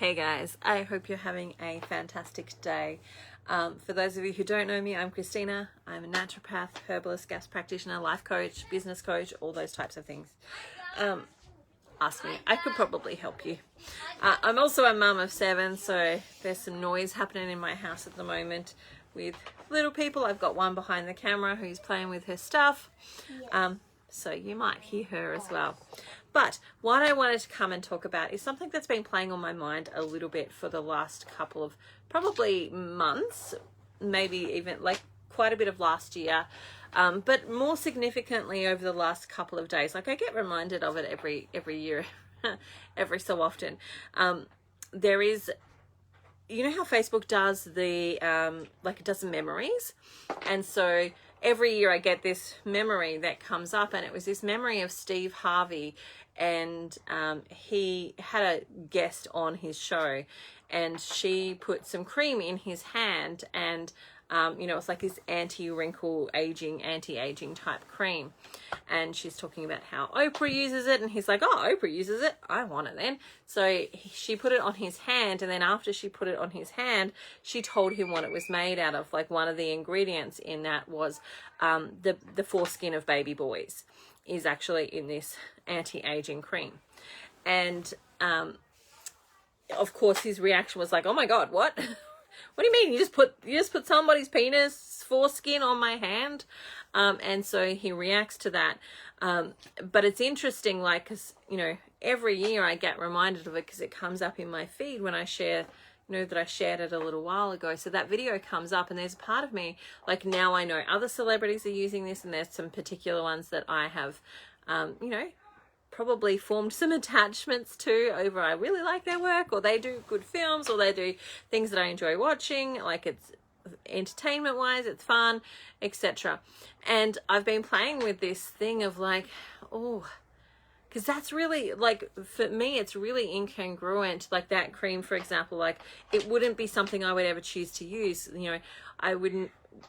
Hey guys, I hope you're having a fantastic day. For those of you who don't know me, I'm Christina. I'm a naturopath, herbalist, gas practitioner, life coach, business coach, all those types of things. Ask me, I could probably help you. I'm also a mum of 7, so there's some noise happening in my house at the moment with little people. I've got one behind the camera who's playing with her stuff. So you might hear her as well. But what I wanted to come and talk about is something that's been playing on my mind a little bit for the last couple of probably months, maybe even like quite a bit of last year, but more significantly over the last couple of days. Like I get reminded of it every year, every so often. There is, you know how Facebook does the like it does memories, and so every year I get this memory that comes up, and it was this memory of Steve Harvey, and he had a guest on his show, and she put some cream in his hand, and you know, it's like this anti-wrinkle anti-aging type cream, and she's talking about how Oprah uses it, and he's like, oh, Oprah uses it, I want it then. So she put it on his hand, and then after she put it on his hand, she told him what it was made out of. Like one of the ingredients in that was the foreskin of baby boys is actually in this anti-aging cream. And of course his reaction was like, oh my god, what? What do you mean? You just put somebody's penis foreskin on my hand? And so he reacts to that. But it's interesting, like, because, you know, every year I get reminded of it because it comes up in my feed when I share, you know, that I shared it a little while ago. So that video comes up, and there's a part of me, like, now I know other celebrities are using this, and there's some particular ones that I have, you know, probably formed some attachments to over. I really like their work, or they do good films, or they do things that I enjoy watching, like it's entertainment wise, it's fun, etc. And I've been playing with this thing of like, oh, because that's really, like, for me it's really incongruent. Like that cream, for example, like it wouldn't be something I would ever choose to use. You know,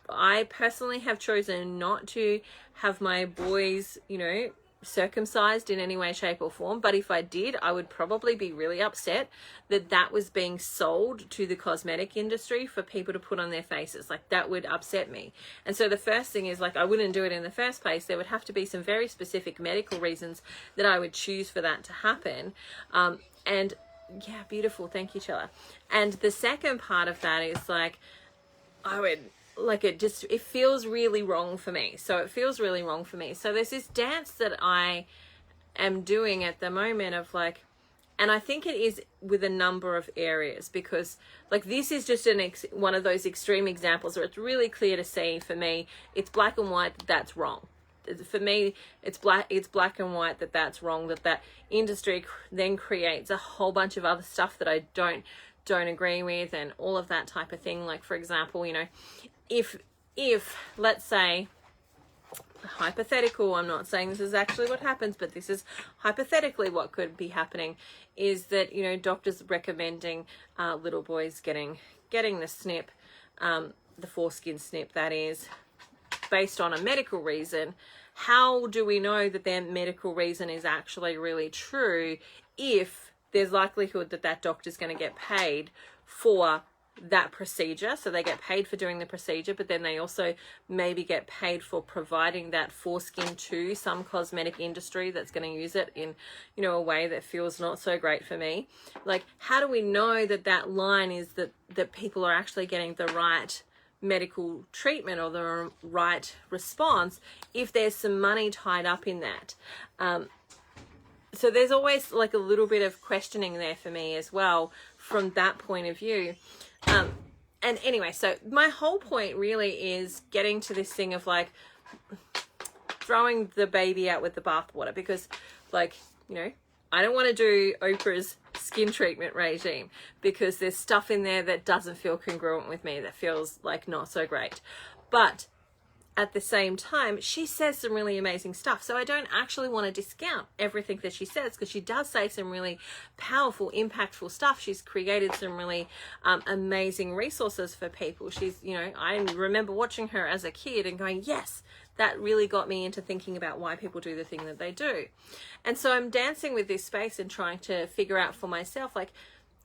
I personally have chosen not to have my boys, you know, circumcised in any way, shape or form, but if I did, I would probably be really upset that that was being sold to the cosmetic industry for people to put on their faces. Like that would upset me. And so the first thing is, like, I wouldn't do it in the first place. There would have to be some very specific medical reasons that I would choose for that to happen. And yeah, beautiful, thank you, Chella. And the second part of that is like, I would, like, it feels really wrong for me. So it feels really wrong for me. So there's this dance that I am doing at the moment of like, and I think it is with a number of areas, because like this is just one of those extreme examples where it's really clear to see for me, it's black and white that that's wrong. For me, it's black and white that that's wrong, that industry then creates a whole bunch of other stuff that I don't agree with, and all of that type of thing. Like, for example, you know, if let's say, hypothetical, I'm not saying this is actually what happens, but this is hypothetically what could be happening, is that, you know, doctors recommending little boys getting the snip, the foreskin snip, that is, based on a medical reason. How do we know that their medical reason is actually really true if there's likelihood that that doctor's going to get paid for that procedure? So they get paid for doing the procedure, but then they also maybe get paid for providing that foreskin to some cosmetic industry that's going to use it in, you know, a way that feels not so great for me. Like, how do we know that that line is that people are actually getting the right medical treatment or the right response if there's some money tied up in that? So there's always like a little bit of questioning there for me as well from that point of view. And anyway, so my whole point really is getting to this thing of like throwing the baby out with the bathwater, because, like, you know, I don't want to do Oprah's skin treatment regime because there's stuff in there that doesn't feel congruent with me, that feels like not so great. But at the same time, she says some really amazing stuff. So I don't actually want to discount everything that she says, because she does say some really powerful, impactful stuff. She's created some really amazing resources for people. She's, you know, I remember watching her as a kid and going, yes, that really got me into thinking about why people do the thing that they do. And so I'm dancing with this space and trying to figure out for myself, like,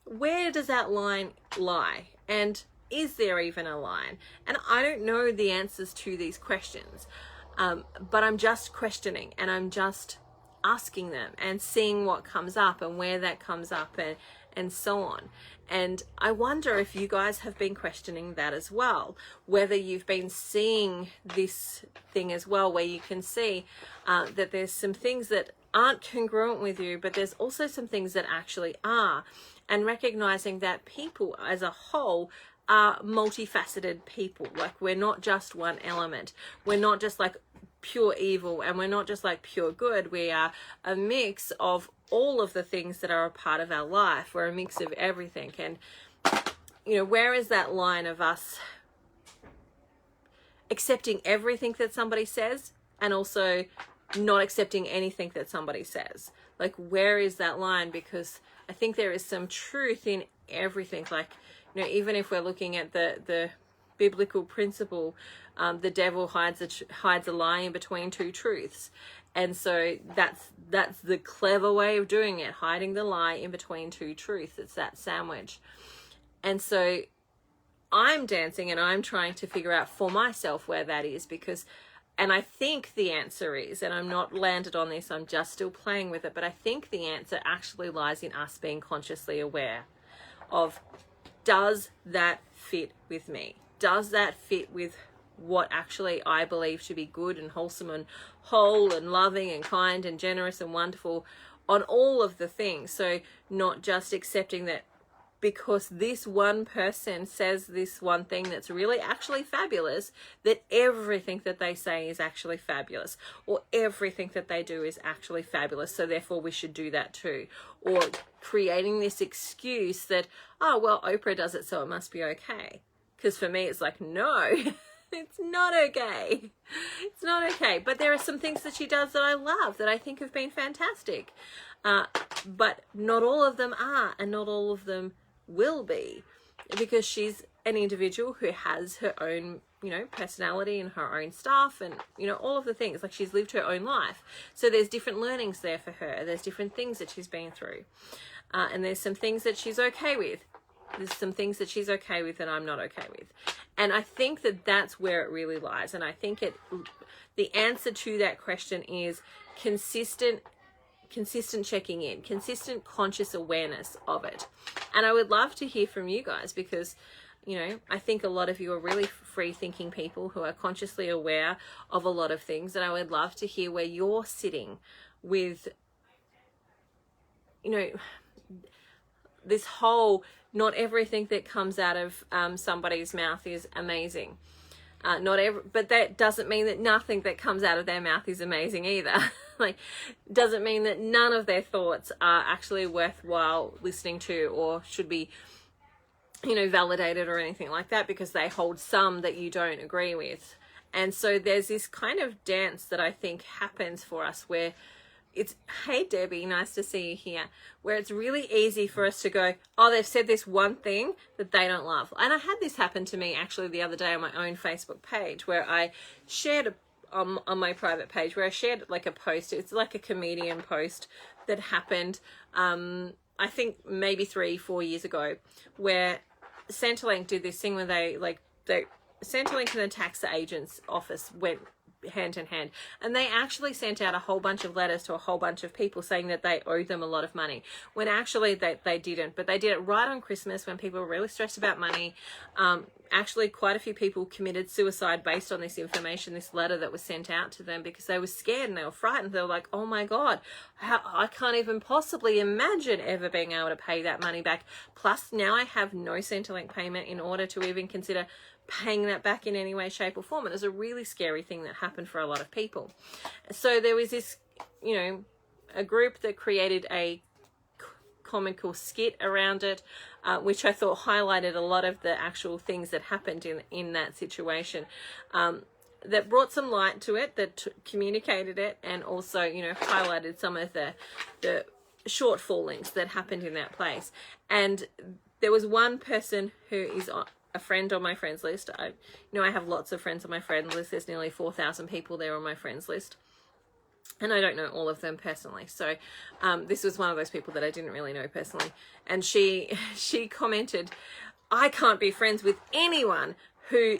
where does that line lie? And is there even a line? And I don't know the answers to these questions, but I'm just questioning, and I'm just asking them and seeing what comes up and where that comes up, and so on. And I wonder if you guys have been questioning that as well, whether you've been seeing this thing as well, where you can see that there's some things that aren't congruent with you, but there's also some things that actually are, and recognizing that people as a whole are multifaceted people. Like, we're not just one element. We're not just like pure evil, and we're not just like pure good. We are a mix of all of the things that are a part of our life. We're a mix of everything. And, you know, where is that line of us accepting everything that somebody says and also not accepting anything that somebody says? Like, where is that line? Because I think there is some truth in everything. Like, you know, even if we're looking at the biblical principle, the devil hides a lie in between two truths. And so that's the clever way of doing it, hiding the lie in between two truths. It's that sandwich. And so I'm dancing and I'm trying to figure out for myself where that is, because, and I think the answer is, and I'm not landed on this, I'm just still playing with it, but I think the answer actually lies in us being consciously aware of, does that fit with me? Does that fit with what actually I believe to be good and wholesome and whole and loving and kind and generous and wonderful on all of the things? So not just accepting that because this one person says this one thing that's really actually fabulous, that everything that they say is actually fabulous, or everything that they do is actually fabulous, so therefore we should do that too. Or creating this excuse that, oh, well, Oprah does it, so it must be okay. Because for me, it's like, no, it's not okay. It's not okay. But there are some things that she does that I love, that I think have been fantastic. But not all of them are, and not all of them will be, because she's an individual who has her own, you know, personality and her own stuff, and, you know, all of the things. Like, she's lived her own life. So there's different learnings there for her. There's different things that she's been through. And there's some things that she's okay with. There's some things that she's okay with that I'm not okay with. And I think that that's where it really lies. And I think the answer to that question is consistent checking in, consistent conscious awareness of it. And I would love to hear from you guys, because, you know, I think a lot of you are really free thinking people who are consciously aware of a lot of things. And I would love to hear where you're sitting with, you know, this whole, not everything that comes out of somebody's mouth is amazing. But that doesn't mean that nothing that comes out of their mouth is amazing either. Like, doesn't mean that none of their thoughts are actually worthwhile listening to, or should be, you know, validated or anything like that, because they hold some that you don't agree with. And so there's this kind of dance that I think happens for us where it's, hey Debbie, nice to see you here, where it's really easy for us to go, oh, they've said this one thing that they don't love. And I had this happen to me actually the other day on my own Facebook page, where I shared on my private page, where I shared like a post. It's like a comedian post that happened, I think maybe 3-4 years ago, where Centrelink did this thing where they Centrelink and the tax agent's office went hand in hand, and they actually sent out a whole bunch of letters to a whole bunch of people saying that they owed them a lot of money, when actually they didn't. But they did it right on Christmas, when people were really stressed about money. Actually, quite a few people committed suicide based on this information, this letter that was sent out to them, because they were scared and they were frightened. They were like, oh my God, I can't even possibly imagine ever being able to pay that money back. Plus, now I have no Centrelink payment in order to even consider paying that back in any way, shape or form. And it was a really scary thing that happened for a lot of people. So there was this, you know, a group that created a comical skit around it, which I thought highlighted a lot of the actual things that happened in that situation, that brought some light to it, that communicated it, and also, you know, highlighted some of the shortfallings that happened in that place. And there was one person who is a friend on my friends list. I have lots of friends on my friends list. There's nearly 4,000 people there on my friends list. And I don't know all of them personally. So this was one of those people that I didn't really know personally. And she commented, I can't be friends with anyone who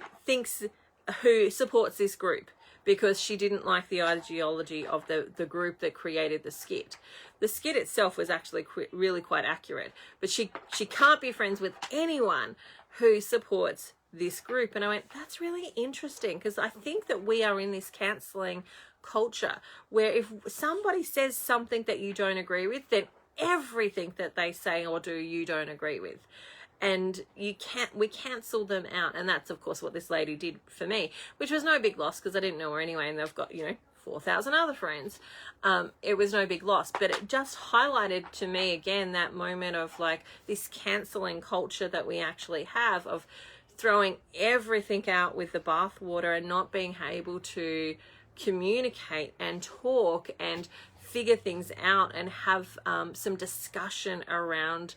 supports this group, because she didn't like the ideology of the group that created the skit. The skit itself was actually really quite accurate, but she can't be friends with anyone who supports this group. And I went, that's really interesting, because I think that we are in this cancelling culture where if somebody says something that you don't agree with, then everything that they say or do you don't agree with, and we cancel them out. And that's of course what this lady did for me, which was no big loss because I didn't know her anyway, and they've got 4,000 other friends. It was no big loss, but it just highlighted to me again that moment of like this cancelling culture that we actually have, of throwing everything out with the bathwater and not being able to communicate and talk and figure things out and have some discussion around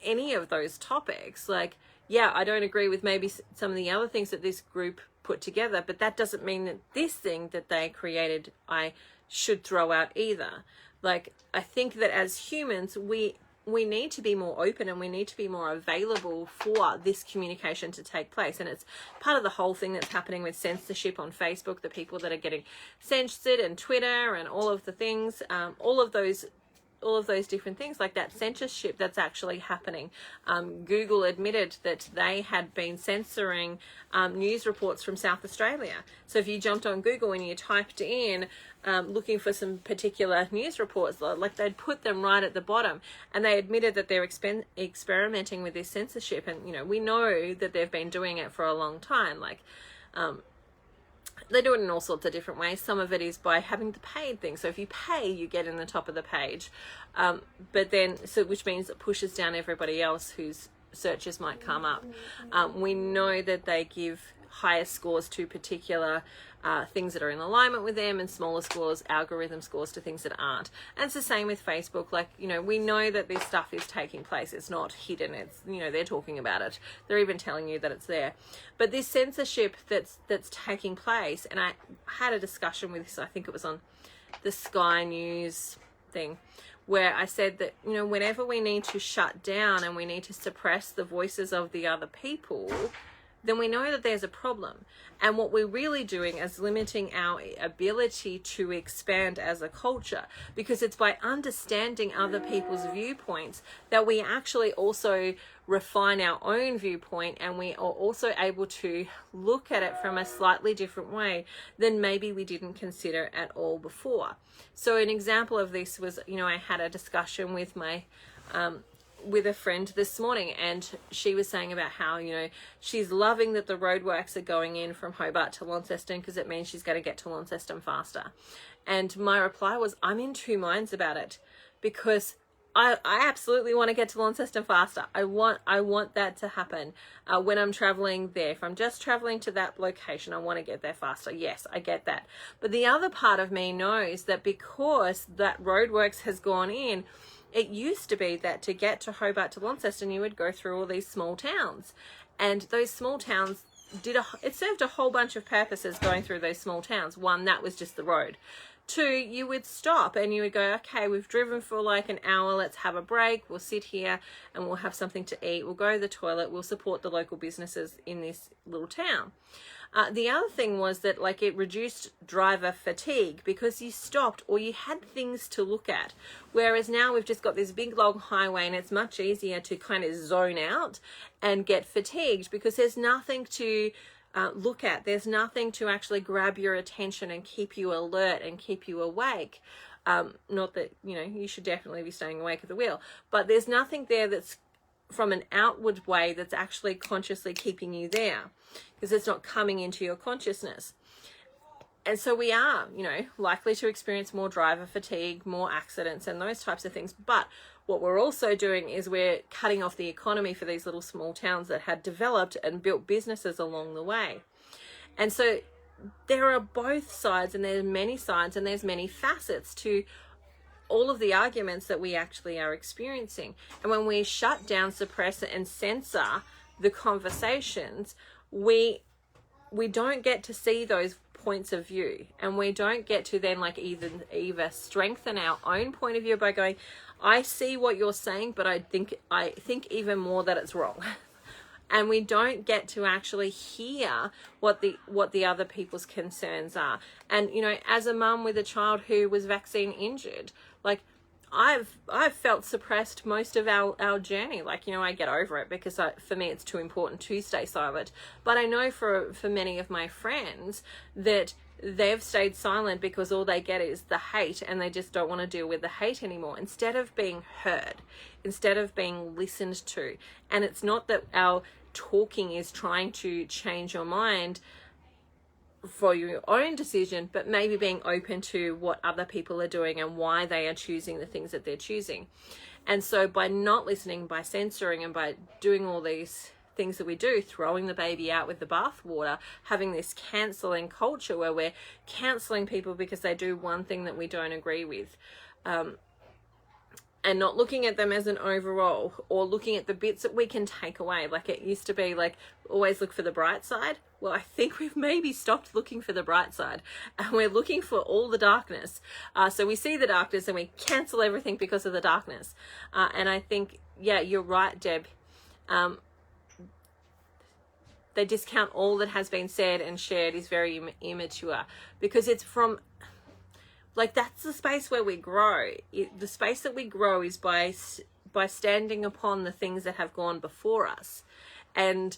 any of those topics. Like, yeah, I don't agree with maybe some of the other things that this group put together, but that doesn't mean that this thing that they created I should throw out either. Like, I think that as humans, we need to be more open and we need to be more available for this communication to take place. And it's part of the whole thing that's happening with censorship on Facebook, the people that are getting censored, and Twitter and all of the things, all of those different things, like that censorship that's actually happening. Google admitted that they had been censoring news reports from South Australia. So if you jumped on Google and you typed in looking for some particular news reports, like they'd put them right at the bottom, and they admitted that they're experimenting with this censorship. And we know that they've been doing it for a long time. Like they do it in all sorts of different ways. Some of it is by having the paid thing. So if you pay, you get in the top of the page. But then, which means it pushes down everybody else whose searches might come up. We know that they give higher scores to particular things that are in alignment with them, and smaller scores, algorithm scores, to things that aren't. And it's the same with Facebook. Like, we know that this stuff is taking place. It's not hidden. It's, they're talking about it. They're even telling you that it's there. But this censorship that's taking place, and I had a discussion with this, I think it was on the Sky News thing, where I said that, whenever we need to shut down and we need to suppress the voices of the other people, then we know that there's a problem. And what we're really doing is limiting our ability to expand as a culture, because it's by understanding other people's viewpoints that we actually also refine our own viewpoint, and we are also able to look at it from a slightly different way than maybe we didn't consider at all before. So an example of this was, I had a discussion with my with a friend this morning, and she was saying about how she's loving that the roadworks are going in from Hobart to Launceston, because it means she's going to get to Launceston faster. And my reply was, I'm in two minds about it, because I absolutely want to get to Launceston faster. I want that to happen when I'm traveling there. If I'm just traveling to that location, I want to get there faster. Yes, I get that. But the other part of me knows that because that roadworks has gone in, it used to be that to get to Hobart to Launceston, you would go through all these small towns. And those small towns it served a whole bunch of purposes going through those small towns. One, that was just the road. Two, you would stop and you would go, okay, we've driven for like an hour, let's have a break, we'll sit here and we'll have something to eat, we'll go to the toilet, we'll support the local businesses in this little town. The other thing was that it reduced driver fatigue, because you stopped or you had things to look at. Whereas now we've just got this big long highway, and it's much easier to kind of zone out and get fatigued because there's nothing to look at. There's nothing to actually grab your attention and keep you alert and keep you awake. Not that, you should definitely be staying awake at the wheel, but there's nothing there that's from an outward way that's actually consciously keeping you there, because it's not coming into your consciousness. And so we are, likely to experience more driver fatigue, more accidents and those types of things. But what we're also doing is we're cutting off the economy for these little small towns that had developed and built businesses along the way. And so there are both sides, and there's many sides, and there's many facets to all of the arguments that we actually are experiencing. And when we shut down, suppress, and censor the conversations, we don't get to see those points of view, and we don't get to then like either strengthen our own point of view by going, I see what you're saying, but I think even more that it's wrong. And we don't get to actually hear what the other people's concerns are. And, you know, as a mum with a child who was vaccine injured, like, I've felt suppressed most of our journey. Like, you know, I get over it because for me it's too important to stay silent. But I know for many of my friends that they've stayed silent because all they get is the hate, and they just don't want to deal with the hate anymore, instead of being heard, instead of being listened to. And it's not that our talking is trying to change your mind for your own decision, but maybe being open to what other people are doing and why they are choosing the things that they're choosing. And so by not listening, by censoring, and by doing all these things that we do, throwing the baby out with the bathwater, having this cancelling culture where we're cancelling people because they do one thing that we don't agree with, and not looking at them as an overall, or looking at the bits that we can take away. Like, it used to be like, always look for the bright side. Well, I think we've maybe stopped looking for the bright side, and we're looking for all the darkness. So we see the darkness and we cancel everything because of the darkness. And I think, yeah, you're right, Deb. They discount all that has been said and shared is very immature, because it's from, like, that's the space where we grow. The space that we grow is by standing upon the things that have gone before us. And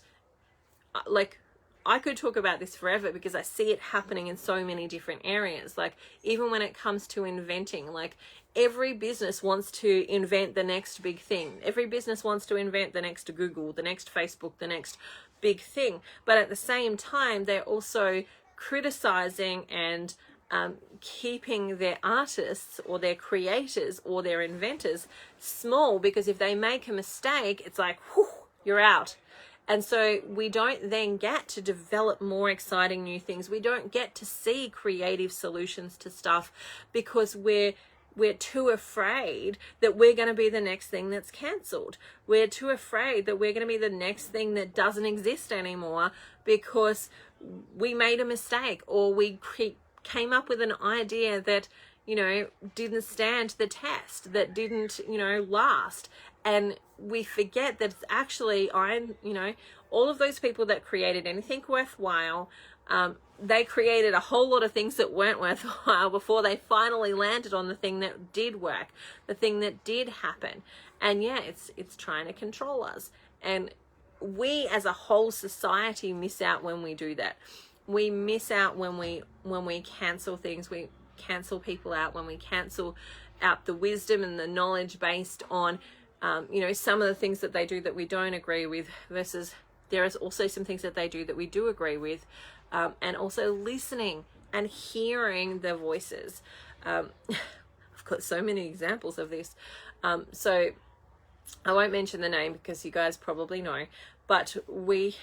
like, I could talk about this forever because I see it happening in so many different areas. Like, even when it comes to inventing, like, every business wants to invent the next big thing. Every business wants to invent the next Google, the next Facebook, the next big thing. But at the same time, they're also criticizing and keeping their artists or their creators or their inventors small, because if they make a mistake, it's like, whew, you're out. And so we don't then get to develop more exciting new things. We don't get to see creative solutions to stuff because we're too afraid that we're going to be the next thing that's cancelled. We're too afraid that we're going to be the next thing that doesn't exist anymore because we made a mistake, or we came up with an idea that, you know, didn't stand the test, that didn't, you know, last. And we forget that it's actually, you know, all of those people that created anything worthwhile, they created a whole lot of things that weren't worthwhile before they finally landed on the thing that did work, the thing that did happen. And yeah, it's trying to control us. And we as a whole society miss out when we do that. We miss out when we cancel things. We cancel people out when we cancel out the wisdom and the knowledge based on you know, some of the things that they do that we don't agree with, versus there is also some things that they do that we do agree with, and also listening and hearing their voices. I've got so many examples of this. So I won't mention the name because you guys probably know, but we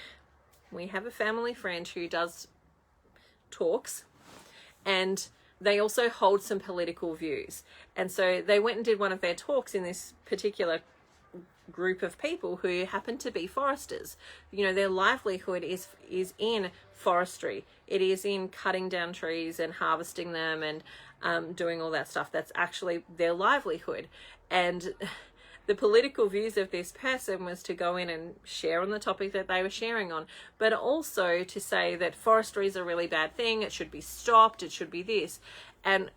have a family friend who does talks, and they also hold some political views. And so they went and did one of their talks in this particular group of people who happen to be foresters. You know, their livelihood is in forestry. It is in cutting down trees and harvesting them and doing all that stuff. That's actually their livelihood. And the political views of this person was to go in and share on the topic that they were sharing on, but also to say that forestry is a really bad thing. It should be stopped. It should be this. And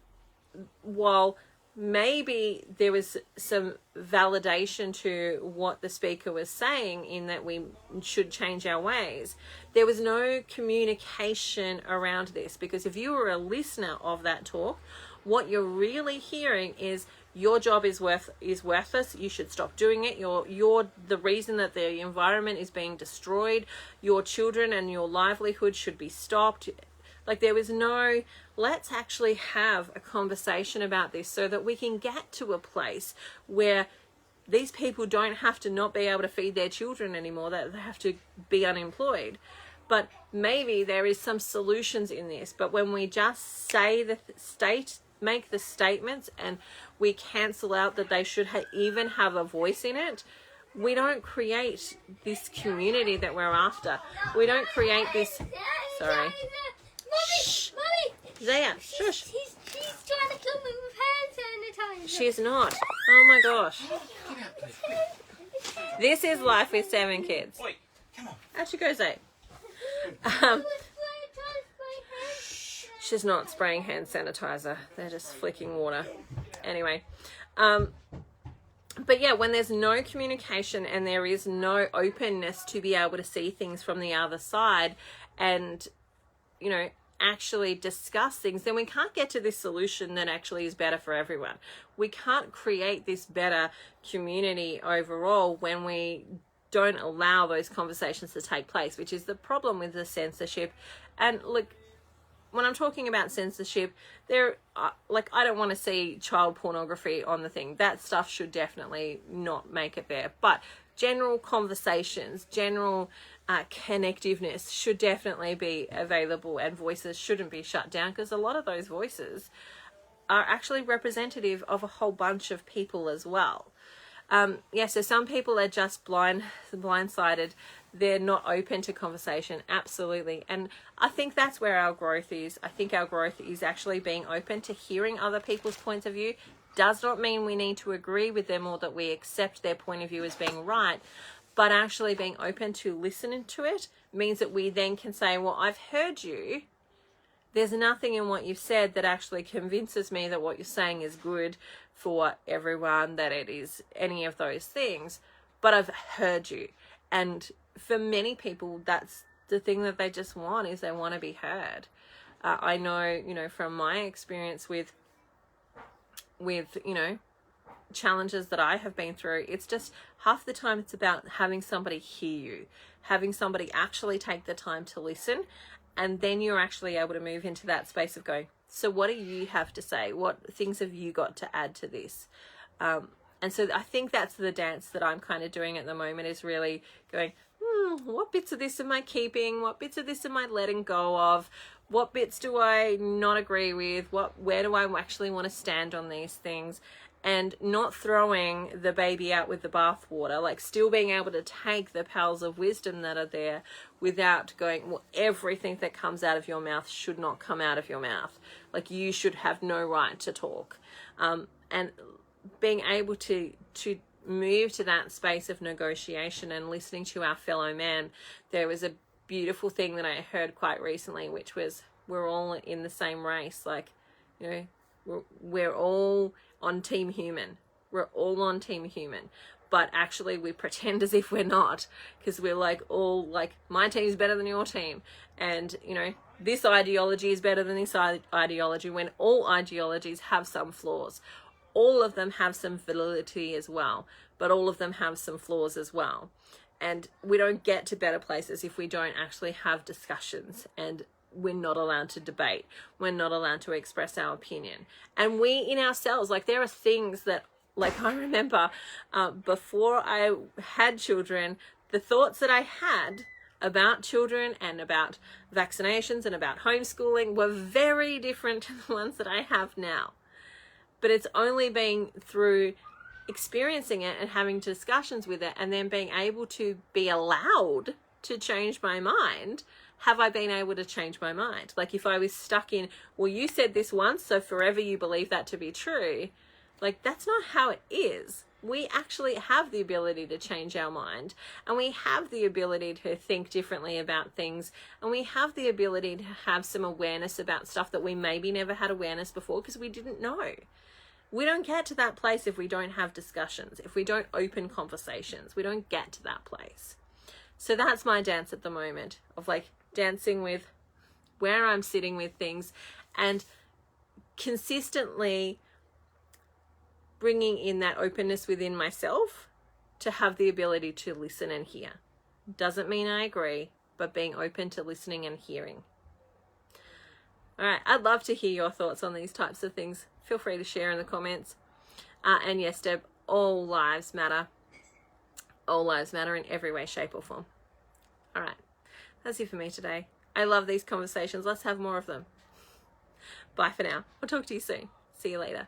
while maybe there was some validation to what the speaker was saying in that we should change our ways, there was no communication around this, because if you were a listener of that talk, what you're really hearing is, your job is worthless. You should stop doing it. You're the reason that the environment is being destroyed. Your children and your livelihood should be stopped. Like, there was no, let's actually have a conversation about this so that we can get to a place where these people don't have to not be able to feed their children anymore, that they have to be unemployed. But maybe there is some solutions in this. But when we just say make the statements and we cancel out that they should even have a voice in it, we don't create this community that we're after. We don't create this, sorry. Shh. Zaya, shush. She's trying to kill me with hand sanitizer. She's not. Oh my gosh. Get out, please. Quick. This is life with 7 kids. Oi, come on. How'd she go, Zay? She's not spraying hand sanitizer. They're just flicking water. Anyway. But yeah, when there's no communication and there is no openness to be able to see things from the other side and, you know, actually discuss things, then we can't get to this solution that actually is better for everyone. We can't create this better community overall when we don't allow those conversations to take place, which is the problem with the censorship. And look, when I'm talking about censorship, there, like, I don't want to see child pornography on the thing. That stuff should definitely not make it there. But general conversations, general connectiveness should definitely be available, and voices shouldn't be shut down, because a lot of those voices are actually representative of a whole bunch of people as well. Yeah, so some people are just blindsided. They're not open to conversation. Absolutely. And I think that's where our growth is. I think our growth is actually being open to hearing other people's points of view. Does not mean we need to agree with them or that we accept their point of view as being right, but actually being open to listening to it means that we then can say, well, I've heard you. There's nothing in what you've said that actually convinces me that what you're saying is good for everyone, that it is any of those things, but I've heard you. And for many people, that's the thing that they just want, is they want to be heard. I know, you know, from my experience with, you know, challenges that I have been through, it's just half the time it's about having somebody hear you, having somebody actually take the time to listen. And then you're actually able to move into that space of going, so what do you have to say? What things have you got to add to this? And so I think that's the dance that I'm kind of doing at the moment, is really going, what bits of this am I keeping? What bits of this am I letting go of? What bits do I not agree with? Where do I actually want to stand on these things? And not throwing the baby out with the bathwater, like still being able to take the pearls of wisdom that are there without going, well, everything that comes out of your mouth should not come out of your mouth. Like, you should have no right to talk. And being able to move to that space of negotiation and listening to our fellow man. There was a beautiful thing that I heard quite recently, which was, we're all in the same race. Like, you know, we're all on Team Human. We're all on Team Human. But actually we pretend as if we're not, because we're like, all like, my team's better than your team. And, you know, this ideology is better than this ideology, when all ideologies have some flaws. All of them have some validity as well, but all of them have some flaws as well. And we don't get to better places if we don't actually have discussions, and we're not allowed to debate. We're not allowed to express our opinion. And we in ourselves, like, there are things that, like, I remember before I had children, the thoughts that I had about children and about vaccinations and about homeschooling were very different to the ones that I have now. But it's only been through experiencing it and having discussions with it, and then being able to be allowed to change my mind, have I been able to change my mind. Like, if I was stuck in, well, you said this once, so forever you believe that to be true. Like, that's not how it is. We actually have the ability to change our mind, and we have the ability to think differently about things, and we have the ability to have some awareness about stuff that we maybe never had awareness before because we didn't know. We don't get to that place if we don't have discussions, if we don't open conversations. We don't get to that place. So that's my dance at the moment, of like dancing with where I'm sitting with things, and consistently bringing in that openness within myself to have the ability to listen and hear. Doesn't mean I agree, but being open to listening and hearing. All right, I'd love to hear your thoughts on these types of things. Feel free to share in the comments. And yes, Deb, all lives matter. All lives matter in every way, shape or form. All right, that's it for me today. I love these conversations. Let's have more of them. Bye for now. I'll talk to you soon. See you later.